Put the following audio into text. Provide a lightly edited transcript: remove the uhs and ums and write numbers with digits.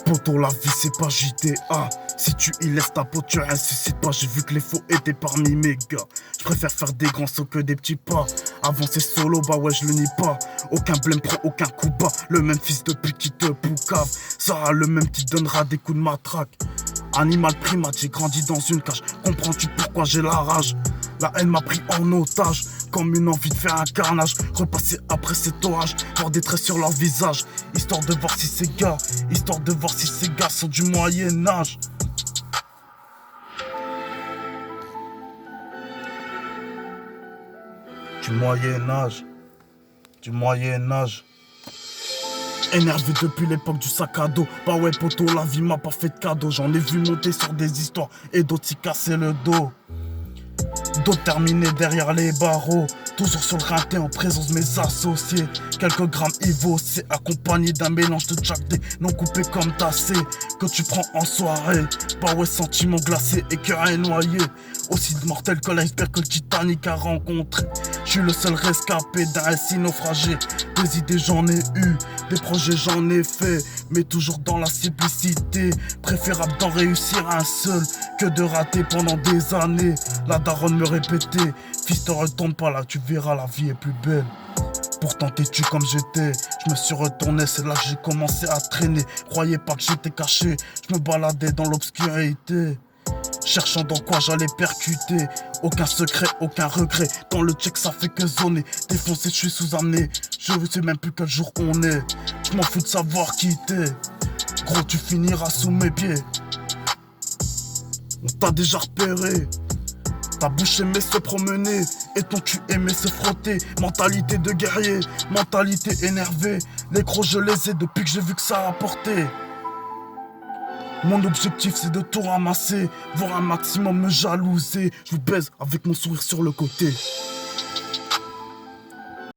Poto, la vie c'est pas JTA. Si tu y laisses ta peau, tu ressuscites pas. J'ai vu que les faux étaient parmi mes gars. Je préfère faire des grands sauts que des petits pas. Avancer solo, bah ouais, je le nie pas. Aucun blême prend aucun coup bas. Le même fils de pute qui te poucave sera le même qui donnera des coups de matraque. Animal primate, j'ai grandi dans une cage. Comprends-tu pourquoi j'ai la rage? La haine m'a pris en otage, comme une envie de faire un carnage. Repasser après cet orage, voir des traits sur leur visage. Histoire de voir si ces gars sont du Moyen-Âge. Du Moyen-Âge. Du Moyen-Âge. Énervé depuis l'époque du sac à dos. Bah ouais poto, la vie m'a pas fait de cadeau. J'en ai vu monter sur des histoires et d'autres s'y casser le dos. D'autres terminés derrière les barreaux. Toujours sur le rinté en présence de mes associés. Quelques grammes Ivo, c'est accompagné d'un mélange de Jack D non coupé comme tassé que tu prends en soirée. Bah ouais, sentiment glacé et cœur noyé. Aussi mortel que l'iceberg que le Titanic a rencontré. Je suis le seul rescapé d'un récit naufragé. Des idées j'en ai eu, des projets j'en ai fait, mais toujours dans la simplicité. Préférable d'en réussir un seul que de rater pendant des années. La daronne me répétait, fils te retourne pas là, tu verras la vie est plus belle. Pourtant t'es-tu comme j'étais, je me suis retourné, c'est là que j'ai commencé à traîner. Croyez pas que j'étais caché, je me baladais dans l'obscurité. Cherchant dans quoi j'allais percuter. Aucun secret, aucun regret. Dans le check ça fait que zoner. Défoncé, je suis sous-amené. Je sais même plus quel jour on est. Je m'en fous de savoir qui t'es. Gros, tu finiras sous mes pieds. On t'a déjà repéré. Ta bouche aimait se promener et ton cul aimait se frotter. Mentalité de guerrier, mentalité énervée. Les crocs je les ai depuis que j'ai vu que ça rapportait. Mon objectif c'est de tout ramasser, voir un maximum me jalouser. Je vous baise avec mon sourire sur le côté.